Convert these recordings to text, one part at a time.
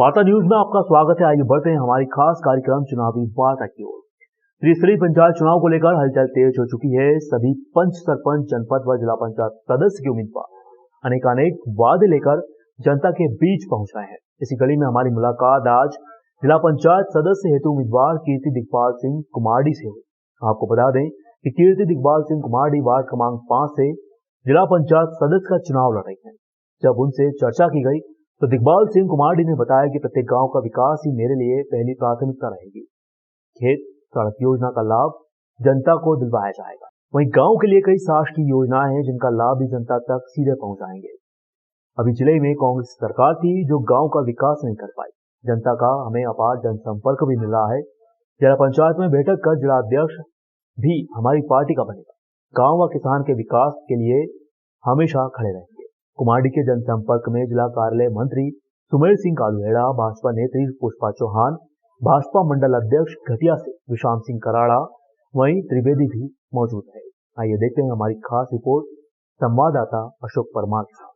वार्ता न्यूज में आपका स्वागत है। आइए बढ़ते हैं हमारी खास कार्यक्रम चुनावी वार्ता की ओर। त्रिस्तरीय पंचायत चुनाव को लेकर हलचल तेज हो चुकी है। सभी पंच, सरपंच, जनपद व जिला पंचायत सदस्य के उम्मीदवार अनेकानेक वादे लेकर जनता के बीच पहुंच रहे हैं। इसी कड़ी में हमारी मुलाकात आज जिला पंचायत सदस्य हेतु उम्मीदवार कीर्ति दिग्पाल सिंह कुमारडी से हुई। आपको बता दें कि कीर्ति दिग्पाल सिंह कुमारडी वार्ड क्रमांक 5 से जिला पंचायत सदस्य का चुनाव लड़ रही है। जब उनसे चर्चा की गई तो दिग्पाल सिंह कुमारडी ने बताया कि प्रत्येक गांव का विकास ही मेरे लिए पहली प्राथमिकता रहेगी। खेत सड़क योजना का लाभ जनता को दिलवाया जाएगा। वहीं गांव के लिए कई शासकीय योजनाएं हैं जिनका लाभ भी जनता तक सीधे पहुंचाएंगे। अभी जिले में कांग्रेस सरकार थी जो गांव का विकास नहीं कर पाई। जनता का हमें अपार जनसंपर्क भी मिल रहा है। जिला पंचायत में बैठक कर जिला अध्यक्ष भी हमारी पार्टी का बनेगा। गांव व किसान के विकास के लिए हमेशा खड़े रहेंगे। कुमारडी के जनसंपर्क में जिला कार्यालय मंत्री सुमेर सिंह कालूहेड़ा, भाजपा नेत्री पुष्पा चौहान, भाजपा मंडल अध्यक्ष घटिया से विशाम सिंह कराड़ा, वहीं त्रिवेदी भी मौजूद है। आइए देखते हैं हमारी खास रिपोर्ट संवाददाता अशोक परमार के साथ।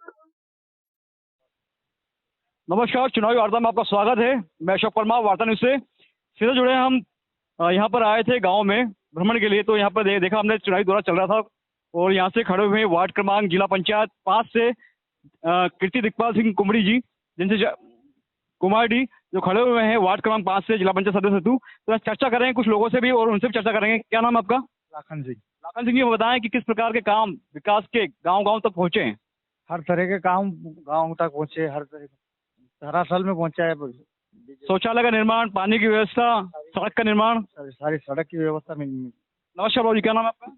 नमस्कार, चुनावी वार्ता में आपका स्वागत है। मैं अशोक परमार, वार्ता न्यूज से सीधे जुड़े हैं। हम यहाँ पर आए थे गांव में भ्रमण के लिए, तो यहाँ पर देखा हमने चुनावी दौरा चल रहा था और यहाँ से खड़े हुए वार्ड क्रमांक जिला पंचायत 5 से कीर्ति दिग्पाल सिंह कुमारडी जी, जिनसे कुमारडी जो खड़े हुए हैं वार्ड क्रमांक 5 से जिला पंचायत सदस्य हेतु। तो चर्चा करेंगे कुछ लोगों से भी और उनसे भी चर्चा करेंगे। क्या नाम है आपका? लाखन सिंह। लाखन सिंह जी, बताएं कि किस प्रकार के काम विकास के गांव-गांव तक पहुंचे हैं। हर तरह के काम गांव तक पहुंचे, हर तरह सारा साल में पहुंचा है। शौचालय का निर्माण, पानी की व्यवस्था, सड़क का निर्माण, सारी सड़क की व्यवस्था में। नमस्कार बाबू जी, क्या नाम है आपका?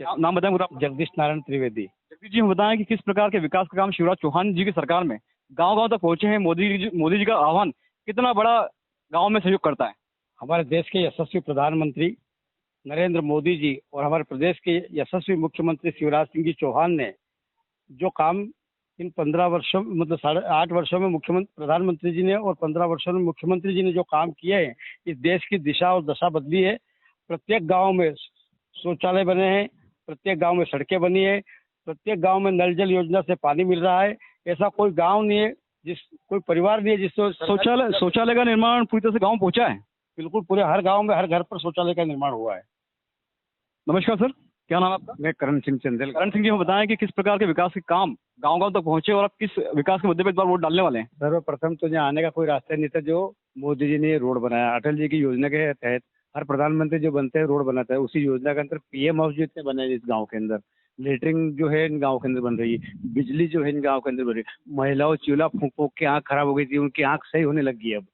नाम बताएं पूरा। जगदीश नारायण त्रिवेदी। जगदीश जी, हम बताएं कि किस प्रकार के विकास का काम शिवराज चौहान जी की सरकार में गांव-गांव तक पहुंचे हैं। मोदी जी का आह्वान कितना बड़ा गांव में सहयोग करता है। हमारे देश के यशस्वी प्रधानमंत्री नरेंद्र मोदी जी और हमारे प्रदेश के यशस्वी मुख्यमंत्री शिवराज सिंह जी चौहान ने जो काम इन 15 वर्षों मतलब 8.5 वर्षों में प्रधानमंत्री जी ने और 15 वर्षों में मुख्यमंत्री जी ने जो काम किए हैं, इस देश की दिशा और दशा बदली है। प्रत्येक गांव में शौचालय बने हैं, प्रत्येक गांव में सड़कें बनी है, प्रत्येक गांव में नल जल योजना से पानी मिल रहा है। ऐसा कोई गांव नहीं है, कोई परिवार नहीं है जिससे शौचालय का निर्माण पूरी तरह से गांव पहुंचा है। बिल्कुल पूरे हर गांव में हर घर पर शौचालय का निर्माण हुआ है। नमस्कार सर, क्या नाम है आपका? मैं करण सिंह चंदेल। करण सिंह जी, हम बताएं कि किस प्रकार के विकास के काम गांव-गांव तक पहुंचे और आप किस विकास के मुद्दे पर इस बार वोट डालने वाले हैं। सर्वप्रथम तो यहाँ आने का कोई रास्ता नहीं था। जो मोदी जी ने रोड बनाया, अटल जी की योजना के तहत हर प्रधानमंत्री जो बनते हैं रोड बनाता है, उसी योजना के अंदर पीएम हाउस जो इतने बने इस गांव के अंदर, लेटरिंग जो है इन गांव के अंदर बन रही है, बिजली जो है इन गांव के अंदर बन रही है। महिलाओं चूल्हा फूंक फूंक के आँख खराब हो गई थी, उनकी आँख सही होने लगी है। अब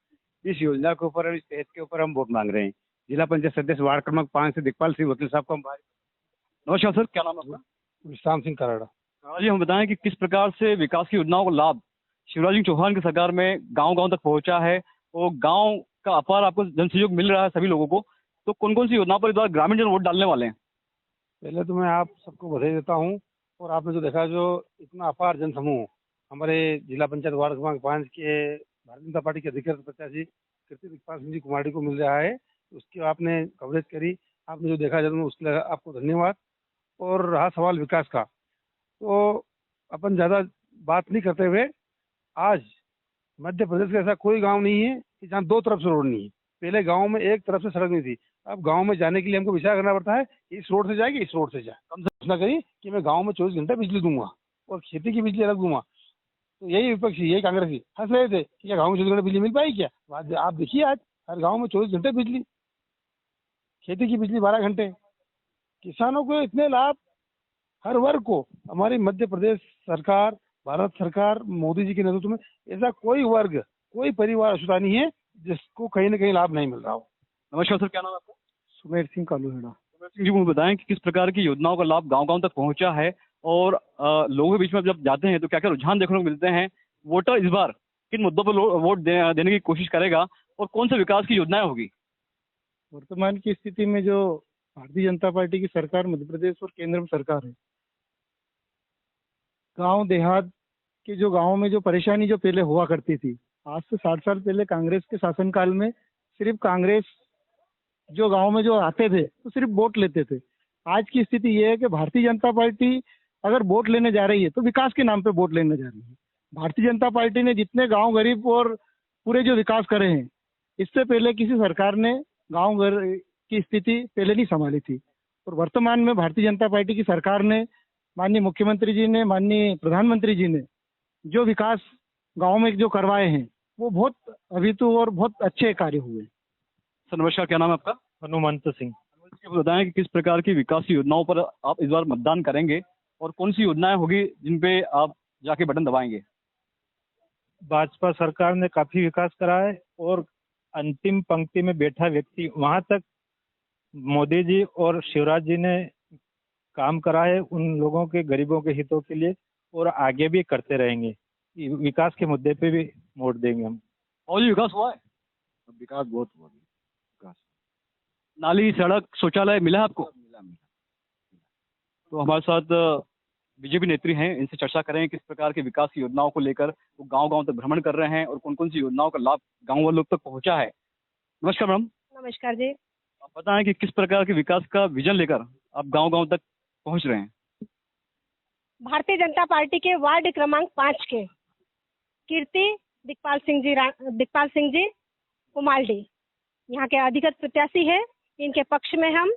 इस योजना के ऊपर, इस तहत के ऊपर हम वोट मांग रहे हैं। जिला पंचायत सदस्य वार्ड क्रमांक 5 से दिग्पाल सिंह वकील साहब को हम। नमस्कार सर, क्या नाम है आपका? विशाम सिंह कराड़ा। जी, हम बताएं कि किस प्रकार से विकास की योजनाओं का लाभ शिवराज सिंह चौहान की सरकार में गांव-गांव तक पहुंचा है और गांव का अपार आपको जनसहयोग मिल रहा है सभी लोगों को। तो कौन कौन सी योजना पर इस बार ग्रामीण जन वोट डालने वाले हैं? पहले तो मैं आप सबको बधाई देता हूँ। और आपने जो देखा, जो इतना अपार जनसमूह हमारे जिला पंचायत वार्ड क्रमांक 5 के भारतीय जनता पार्टी के अधिकृत प्रत्याशी कीर्ति दिग्पाल सिंह जी कुमारडी को मिल रहा है, उसकी आपने कवरेज करी, आपने जो देखा जब उसके लिए आपको धन्यवाद। और रहा सवाल विकास का, तो अपन ज़्यादा बात नहीं करते हुए, आज मध्य प्रदेश का ऐसा कोई गांव नहीं है कि जहाँ 2 तरफ से रोड नहीं है। पहले गांव में एक तरफ से सड़क नहीं थी, अब गांव में जाने के लिए हमको विचार करना पड़ता है, इस रोड से जाएगी, इस रोड से जाए। कम से घोषणा करी कि मैं गांव में 24 घंटे बिजली दूंगा और खेती की बिजली अलग दूंगा। तो यही विपक्षी, यही कांग्रेस ही हंस रहे थे कि क्या गाँव में 24 घंटे बिजली मिल पाएगी क्या? आप देखिए, आज हर गाँव में 24 घंटे बिजली, खेती की बिजली 12 घंटे, किसानों को इतने लाभ, हर वर्ग को। हमारी मध्य प्रदेश सरकार, भारत सरकार, मोदी जी के नेतृत्व में ऐसा कोई वर्ग, कोई परिवार अछूता नहीं है जिसको कहीं ना कहीं लाभ नहीं मिल रहा हो। नमस्कार सर, क्या नाम है आपका? सुमेर सिंह कालूहेड़ा। सुमेर सिंह जी, मुझे बताएं कि किस प्रकार की योजनाओं का लाभ गाँव-गाँव तक पहुंचा है और लोगों के बीच में जब जाते हैं तो क्या क्या रुझान देखने को मिलते हैं। वोटर इस बार किन मुद्दों पर वोट देने की कोशिश करेगा और कौन से विकास की योजनाएं होगी? वर्तमान की स्थिति में जो भारतीय जनता पार्टी की सरकार मध्य प्रदेश और केंद्र में सरकार है, गांव देहात के जो गांव में जो परेशानी जो पहले हुआ करती थी, आज से 60 साल पहले कांग्रेस के शासनकाल में सिर्फ कांग्रेस जो गांव में जो आते थे तो सिर्फ वोट लेते थे। आज की स्थिति ये है कि भारतीय जनता पार्टी अगर वोट लेने जा रही है तो विकास के नाम पे वोट लेने जा रही है। भारतीय जनता पार्टी ने जितने गांव गरीब और पूरे जो विकास करे हैं, इससे पहले किसी सरकार ने गांव की स्थिति पहले नहीं संभाली थी। और वर्तमान में भारतीय जनता पार्टी की सरकार ने, माननीय मुख्यमंत्री जी ने, माननीय प्रधानमंत्री जी ने जो विकास गांव में जो करवाए हैं वो बहुत अभूतपूर्व और बहुत अच्छे कार्य हुए। सर नमस्कार, क्या नाम है आपका? हनुमंत सिंह। ये बताएं कि किस प्रकार की विकास की योजनाओं पर आप इस बार मतदान करेंगे और कौन सी योजनाएं होगी जिन पे आप जाके बटन दबाएंगे? भाजपा सरकार ने काफी विकास करा है और अंतिम पंक्ति में बैठा व्यक्ति वहां तक मोदी जी और शिवराज जी ने काम करा है उन लोगों के, गरीबों के हितों के लिए, और आगे भी करते रहेंगे। विकास के मुद्दे पे भी वोट देंगे हम। और ये विकास हुआ है? विकास बहुत हुआ। विकास नाली, सड़क, शौचालय मिला है आपको? मिला। तो हमारे साथ बीजेपी नेत्री हैं, इनसे चर्चा करें किस प्रकार की विकास की योजनाओं को लेकर वो गांव-गांव तक भ्रमण कर रहे हैं और कौन कौन सी योजनाओं का लाभ गांव वालों तक पहुंचा है। नमस्कार मैडम। नमस्कार जी। आप बताएं कि किस प्रकार के विकास का विजन लेकर आप गांव-गांव तक पहुंच रहे हैं। भारतीय जनता पार्टी के वार्ड क्रमांक 5 के कीर्ति दिखपाल सिंह जी कुमालडी यहाँ के अधिकृत प्रत्याशी है। इनके पक्ष में हम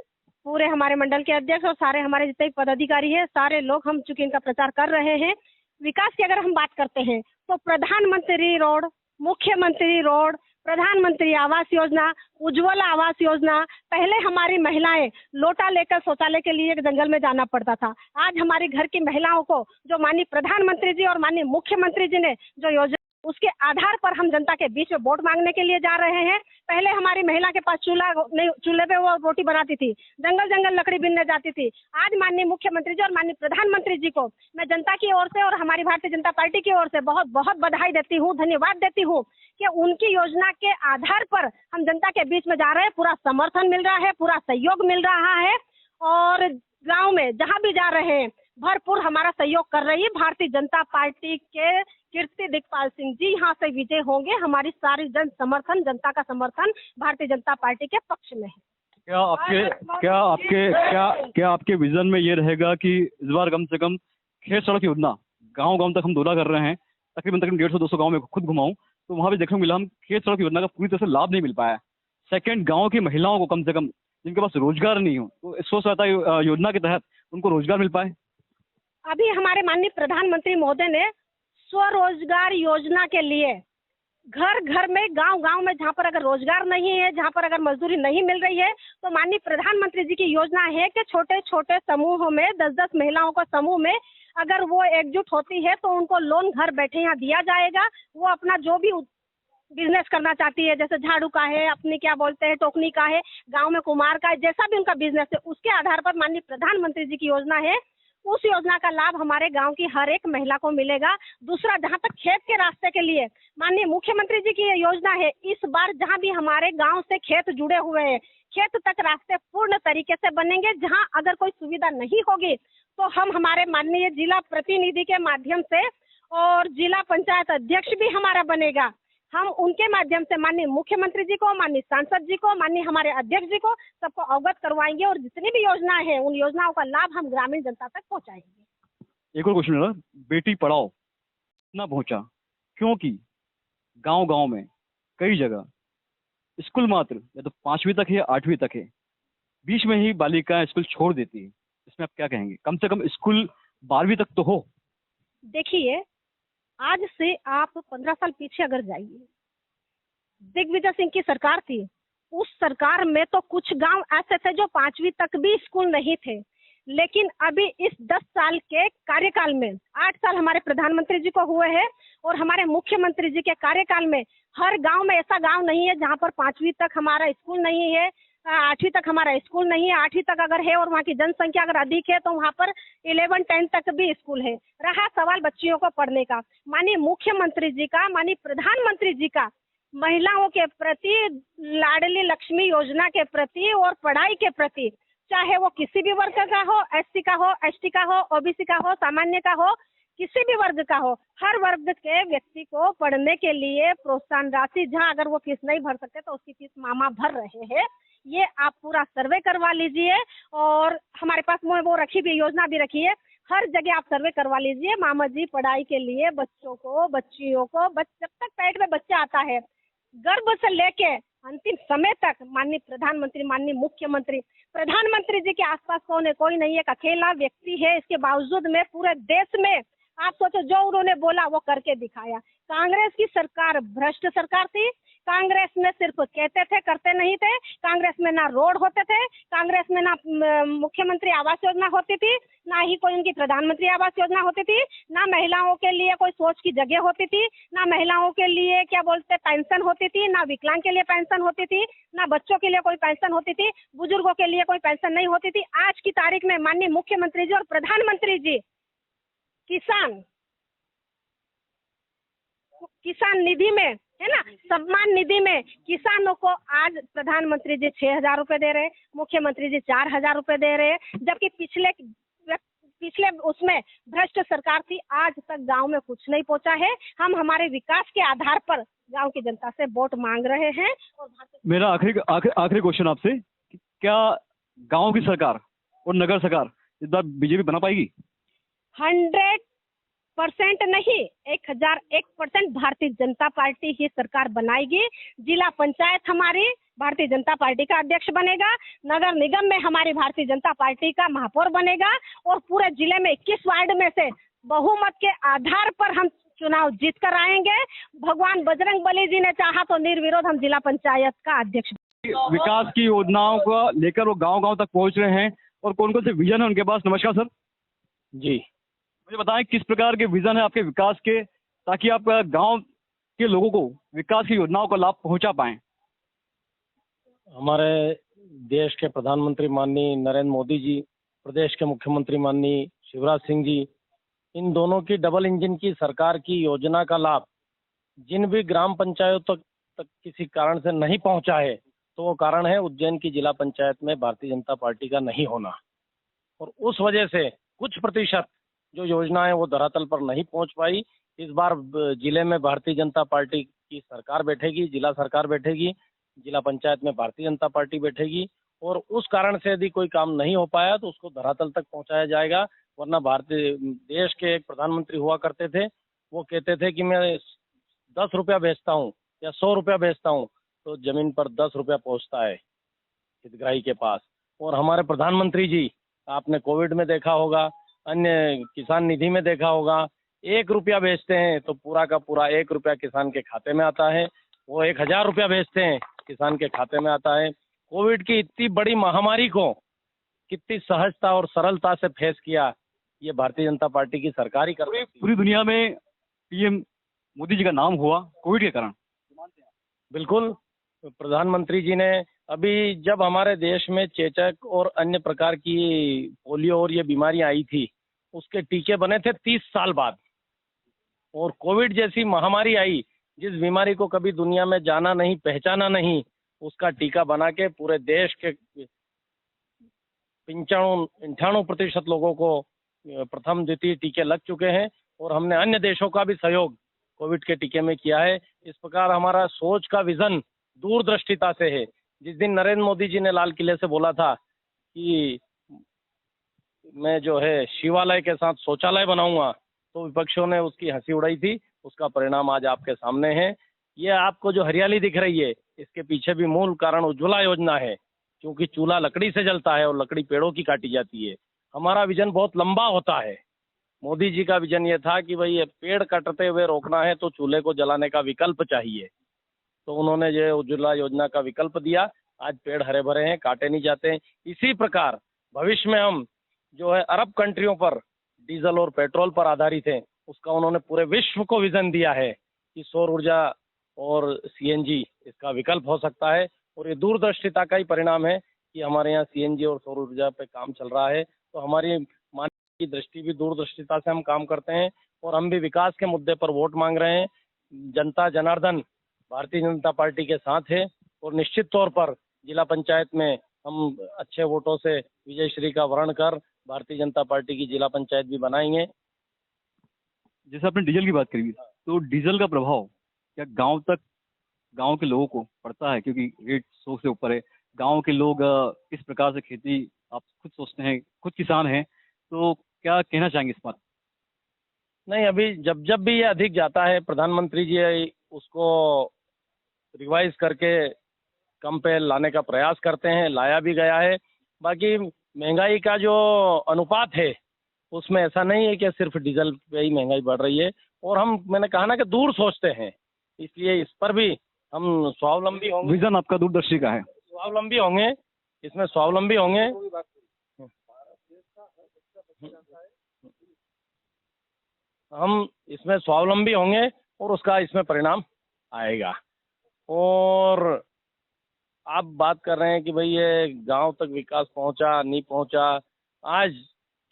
पूरे हमारे मंडल के अध्यक्ष और सारे हमारे जितने पदाधिकारी हैं, सारे लोग हम चूंकि इनका प्रचार कर रहे हैं। विकास की अगर हम बात करते हैं तो प्रधानमंत्री रोड, मुख्यमंत्री रोड, प्रधानमंत्री आवास योजना, उज्ज्वला आवास योजना। पहले हमारी महिलाएं लोटा लेकर शौचालय के लिए जंगल में जाना पड़ता था। आज हमारी घर की महिलाओं को जो माननीय प्रधानमंत्री जी और माननीय मुख्यमंत्री जी ने जो योजना, उसके आधार पर हम जनता के बीच में वोट मांगने के लिए जा रहे हैं। पहले हमारी महिला के पास चूल्हे पे वो रोटी बनाती थी, जंगल जंगल लकड़ी बीनने जाती थी। आज माननीय मुख्यमंत्री जी और माननीय प्रधानमंत्री जी को मैं जनता की ओर से और हमारी भारतीय जनता पार्टी की ओर से बहुत बहुत बधाई देती हूँ, धन्यवाद देती हूँ कि उनकी योजना के आधार पर हम जनता के बीच में जा रहे हैं। पूरा समर्थन मिल रहा है, पूरा सहयोग मिल रहा है और गाँव में जहाँ भी जा रहे हैं भरपूर हमारा सहयोग कर रही है भारतीय जनता पार्टी के कीर्ति दिखपाल सिंह जी यहाँ से विजय होंगे। हमारी सारी जनता का समर्थन भारतीय जनता पार्टी के पक्ष में है। क्या आपके विजन में ये रहेगा कि इस बार कम से कम खेत सड़क योजना गांव-गांव तक हम दौरा कर रहे हैं, तकरीबन 150-200 गांव में खुद घुमाऊं तो वहां भी देखने को मिला हम खेत सड़क योजना का पूरी तरह से लाभ नहीं मिल पाया। सेकंड, गाँव की महिलाओं को कम से कम जिनके पास रोजगार नहीं हो तो स्व सहायता योजना के तहत उनको रोजगार मिल पाए। अभी हमारे माननीय प्रधानमंत्री महोदय ने स्वरोजगार योजना के लिए घर घर में, गांव-गांव में जहां पर अगर रोजगार नहीं है, जहां पर अगर मजदूरी नहीं मिल रही है, तो माननीय प्रधानमंत्री जी की योजना है कि छोटे छोटे समूहों में 10-10 महिलाओं को समूह में अगर वो एकजुट होती है तो उनको लोन घर बैठे यहाँ दिया जाएगा। वो अपना जो भी बिजनेस करना चाहती है, जैसे झाड़ू का है, अपनी क्या बोलते हैं टोकनी का है, गाँव में कुमार का है, जैसा भी उनका बिजनेस है उसके आधार पर माननीय प्रधानमंत्री जी की योजना है। उस योजना का लाभ हमारे गांव की हर एक महिला को मिलेगा। दूसरा, जहां तक खेत के रास्ते के लिए माननीय मुख्यमंत्री जी की योजना है, इस बार जहां भी हमारे गांव से खेत जुड़े हुए हैं, खेत तक रास्ते पूर्ण तरीके से बनेंगे। जहां अगर कोई सुविधा नहीं होगी तो हम हमारे माननीय जिला प्रतिनिधि के माध्यम से और जिला पंचायत अध्यक्ष भी हमारा बनेगा, हम उनके माध्यम से माननीय मुख्यमंत्री जी को, माननीय सांसद जी को, माननीय हमारे अध्यक्ष जी को सबको अवगत करवाएंगे और जितनी भी योजनाएं हैं उन योजनाओं का लाभ हम ग्रामीण जनता तक पहुंचाएंगे। एक और क्वेश्चन है, बेटी पढ़ाओ इतना पहुंचा क्योंकि गांव-गांव में कई जगह स्कूल मात्र या तो 5वीं तक है या 8वीं तक है, बीच में ही बालिकाएं स्कूल छोड़ देती है। इसमें आप क्या कहेंगे? कम से कम स्कूल 12वीं तक तो हो। देखिए, आज से आप 15 साल पीछे अगर जाइए, दिग्विजय सिंह की सरकार थी, उस सरकार में तो कुछ गांव ऐसे थे जो 5वीं तक भी स्कूल नहीं थे। लेकिन अभी इस 10 साल के कार्यकाल में 8 साल हमारे प्रधानमंत्री जी को हुए हैं और हमारे मुख्यमंत्री जी के कार्यकाल में हर गांव में ऐसा गांव नहीं है जहां पर 5वीं तक हमारा स्कूल नहीं है, 8वीं तक हमारा स्कूल नहीं है। 8वीं तक अगर है और वहाँ की जनसंख्या अगर अधिक है तो वहाँ पर 11-10 तक भी स्कूल है। रहा सवाल बच्चियों को पढ़ने का, माननीय मुख्यमंत्री जी का, माननीय प्रधानमंत्री जी का महिलाओं के प्रति, लाडली लक्ष्मी योजना के प्रति और पढ़ाई के प्रति, चाहे वो किसी भी वर्ग का हो, SC का हो, ST का हो, OBC का हो, सामान्य का हो, किसी भी वर्ग का हो, हर वर्ग के व्यक्ति को पढ़ने के लिए प्रोत्साहन राशि, जहां अगर वो फीस नहीं भर सकते तो उसकी फीस मामा भर रहे हैं। ये आप पूरा सर्वे करवा लीजिए और हमारे पास वो रखी भी योजना भी रखी है। हर जगह आप सर्वे करवा लीजिए। मामा जी पढ़ाई के लिए बच्चों को, बच्चियों को, जब तक पेट में बच्चा आता है, गर्भ से लेके अंतिम समय तक माननीय प्रधानमंत्री, माननीय मुख्यमंत्री, प्रधानमंत्री जी के आसपास कौन है? कोई नहीं है। एक अकेला व्यक्ति है। इसके बावजूद में पूरे देश में आप सोचो, जो उन्होंने बोला वो करके दिखाया। कांग्रेस की सरकार भ्रष्ट सरकार थी। कांग्रेस में सिर्फ कहते थे, करते नहीं थे। कांग्रेस में ना रोड होते थे, कांग्रेस में ना मुख्यमंत्री आवास योजना होती थी, ना ही कोई उनकी प्रधानमंत्री आवास योजना होती थी, ना महिलाओं के लिए कोई सोच की जगह होती थी, ना महिलाओं के लिए क्या बोलते पेंशन होती थी, ना विकलांग के लिए पेंशन होती थी, ना बच्चों के लिए कोई पेंशन होती थी, बुजुर्गों के लिए कोई पेंशन नहीं होती थी। आज की तारीख में माननीय मुख्यमंत्री जी और प्रधानमंत्री जी किसान निधि में, है ना, सम्मान निधि में किसानों को आज प्रधानमंत्री जी 6,000 रुपए दे रहे हैं, मुख्यमंत्री जी 4,000 रुपए दे रहे हैं। जबकि पिछले उसमें भ्रष्ट सरकार थी। आज तक गांव में कुछ नहीं पहुंचा है। हम हमारे विकास के आधार पर गांव की जनता से वोट मांग रहे हैं। और मेरा आखिरी क्वेश्चन आपसे, क्या गांव की सरकार और नगर सरकार इस बार बीजेपी बना पाएगी? 100% नहीं, 1001% भारतीय जनता पार्टी ही सरकार बनाएगी। जिला पंचायत हमारी भारतीय जनता पार्टी का अध्यक्ष बनेगा, नगर निगम में हमारी भारतीय जनता पार्टी का महापौर बनेगा, और पूरे जिले में 21 वार्ड में से बहुमत के आधार पर हम चुनाव जीत कर आएंगे। भगवान बजरंग बली जी ने चाहा तो निर्विरोध हम जिला पंचायत का अध्यक्ष। विकास की योजनाओं को लेकर वो गांव-गांव तक पहुंच रहे हैं, और कौन कौन से विजन है उनके पास? नमस्कार सर जी, मुझे बताएं किस प्रकार के विजन है आपके विकास के, ताकि आप गांव के लोगों को विकास की योजनाओं का लाभ पहुंचा पाएं। हमारे देश के प्रधानमंत्री माननीय नरेंद्र मोदी जी, प्रदेश के मुख्यमंत्री माननीय शिवराज सिंह जी, इन दोनों की डबल इंजन की सरकार की योजना का लाभ जिन भी ग्राम पंचायतों तक किसी कारण से नहीं पहुंचा है, तो वो कारण है उज्जैन की जिला पंचायत में भारतीय जनता पार्टी का नहीं होना। और उस वजह से कुछ प्रतिशत जो योजनाएं वो धरातल पर नहीं पहुंच पाई। इस बार जिले में भारतीय जनता पार्टी की सरकार बैठेगी, जिला सरकार बैठेगी, जिला पंचायत में भारतीय जनता पार्टी बैठेगी, और उस कारण से यदि कोई काम नहीं हो पाया तो उसको धरातल तक पहुंचाया जाएगा। वरना भारतीय देश के एक प्रधानमंत्री हुआ करते थे, वो कहते थे कि मैं 10 रुपया बेचता हूँ या 100 रुपया बेचता हूँ, तो जमीन पर 10 रुपया पहुंचता है हितग्राही के पास। और हमारे प्रधानमंत्री जी, आपने कोविड में देखा होगा, अन्य किसान निधि में देखा होगा, 1 रुपया बेचते हैं तो पूरा का पूरा 1 रुपया किसान के खाते में आता है। वो 1000 रुपया बेचते हैं, किसान के खाते में आता है। कोविड की इतनी बड़ी महामारी को कितनी सहजता और सरलता से फेस किया, ये भारतीय जनता पार्टी की सरकार ही कर रही है। पूरी दुनिया में पीएम मोदी जी का नाम हुआ कोविड के कारण। बिल्कुल, प्रधानमंत्री जी ने अभी जब हमारे देश में चेचक और अन्य प्रकार की पोलियो और ये बीमारियां आई थी, उसके टीके बने थे 30 साल बाद। और कोविड जैसी महामारी आई, जिस बीमारी को कभी दुनिया में जाना नहीं, पहचाना नहीं, उसका टीका बना के पूरे देश के 95-98% लोगों को प्रथम द्वितीय टीके लग चुके हैं। और हमने अन्य देशों का भी सहयोग कोविड के टीके में किया है। इस प्रकार हमारा सोच का विजन दूरदृष्टिता से है। जिस दिन नरेंद्र मोदी जी ने लाल किले से बोला था कि मैं जो है शिवालय के साथ शौचालय बनाऊंगा, तो विपक्षियों ने उसकी हंसी उड़ाई थी। उसका परिणाम आज आपके सामने है। ये आपको जो हरियाली दिख रही है, इसके पीछे भी मूल कारण उज्ज्वला योजना है, क्योंकि चूल्हा लकड़ी से जलता है और लकड़ी पेड़ों की काटी जाती है। हमारा विजन बहुत लंबा होता है। मोदी जी का विजन ये था कि भाई ये पेड़ कटते हुए रोकना है तो चूल्हे को जलाने का विकल्प चाहिए, तो उन्होंने ये उज्ज्वला योजना का विकल्प दिया। आज पेड़ हरे भरे हैं, काटे नहीं जाते हैं। इसी प्रकार भविष्य में हम जो है अरब कंट्रियों पर डीजल और पेट्रोल पर आधारित हैं, उसका उन्होंने पूरे विश्व को विजन दिया है कि सौर ऊर्जा और सीएनजी इसका विकल्प हो सकता है। और ये दूरदर्शिता का ही परिणाम है कि हमारे यहाँ सीएनजी और सौर ऊर्जा पे काम चल रहा है। तो हमारी मान की दृष्टि भी दूरदर्शिता से हम काम करते हैं, और हम भी विकास के मुद्दे पर वोट मांग रहे हैं। जनता जनार्दन भारतीय जनता पार्टी के साथ है, और निश्चित तौर पर जिला पंचायत में हम अच्छे वोटों से विजय श्री का वर्ण कर भारतीय जनता पार्टी की जिला पंचायत भी बनाएंगे। जैसे आपने डीजल की बात करी, तो डीजल का प्रभाव क्या गांव के लोगों को पड़ता है? क्योंकि रेट 100 से ऊपर है। गांव के लोग इस प्रकार से खेती, आप खुद सोचते हैं, खुद किसान हैं, तो क्या कहना चाहेंगे इस बात? नहीं, अभी जब जब भी ये अधिक जाता है, प्रधानमंत्री जी उसको रिवाइज करके कम पे लाने का प्रयास करते हैं, लाया भी गया है। बाकी महंगाई का जो अनुपात है उसमें ऐसा नहीं है कि सिर्फ डीजल पे ही महंगाई बढ़ रही है, और मैंने कहा ना कि दूर सोचते हैं, इसलिए इस पर भी हम स्वावलंबी होंगे। विजन आपका दूरदर्शी का है। स्वावलंबी होंगे, इसमें स्वावलंबी होंगे। हम इसमें स्वावलंबी होंगे और उसका इसमें परिणाम आएगा। और आप बात कर रहे हैं कि भाई ये गांव तक विकास पहुंचा नहीं पहुंचा। आज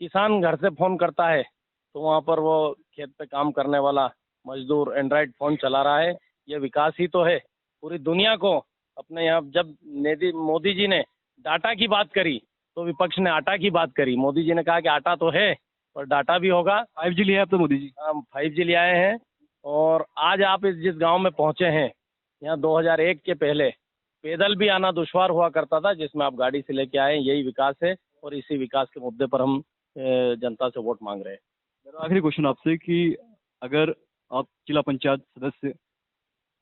किसान घर से फोन करता है तो वहां पर वो खेत पे काम करने वाला मजदूर एंड्रॉइड फोन चला रहा है। ये विकास ही तो है। पूरी दुनिया को अपने यहाँ, जब मोदी जी ने डाटा की बात करी तो विपक्ष ने आटा की बात करी। मोदी जी ने कहा कि आटा तो है और डाटा भी होगा। 5G लिया है अब तो मोदी जी। हम 5G ले आए हैं। और आज आप जिस गांव में पहुंचे हैं, यहाँ 2001 के पहले पैदल भी आना दुश्वार हुआ करता था, जिसमें आप गाड़ी से लेके आए। यही विकास है और इसी विकास के मुद्दे पर हम जनता से वोट मांग रहे हैं। मेरा आखिरी क्वेश्चन आपसे कि अगर आप जिला पंचायत सदस्य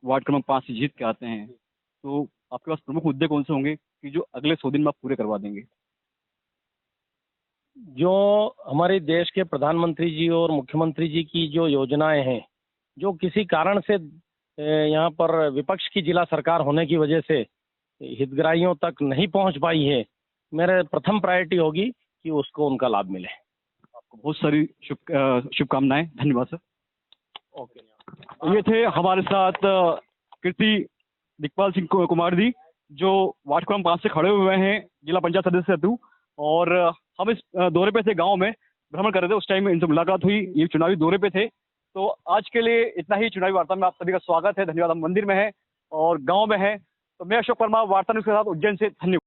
वार्ड क्रमांक 5 से जीत के आते हैं तो आपके पास प्रमुख मुद्दे कौन से होंगे कि जो अगले 100 दिन में आप पूरे करवा देंगे? जो हमारे देश के प्रधानमंत्री जी और मुख्यमंत्री जी की जो योजनाएं हैं, जो किसी कारण से यहाँ पर विपक्ष की जिला सरकार होने की वजह से हितग्राहियों तक नहीं पहुंच पाई है, मेरे प्रथम प्रायोरिटी होगी कि उसको उनका लाभ मिले। आपको बहुत सारी शुभकामनाएं। धन्यवाद सर। ओके। ये थे हमारे साथ कीर्ति दिक्पाल सिंह कुमार जी, जो वार्ड क्रमांक 5 से खड़े हुए हैं, जिला पंचायत सदस्य हेतु। और हम इस दौरे पे थे, गांव में भ्रमण कर रहे थे, उस टाइम इनसे मुलाकात हुई। ये चुनावी दौरे पे थे। तो आज के लिए इतना ही। चुनावी वार्ता में आप सभी का स्वागत है। धन्यवाद। हम मंदिर में हैं और गांव में हैं। तो मैं अशोक परमार, वार्ता न्यूज़ के साथ उज्जैन से। धन्यवाद।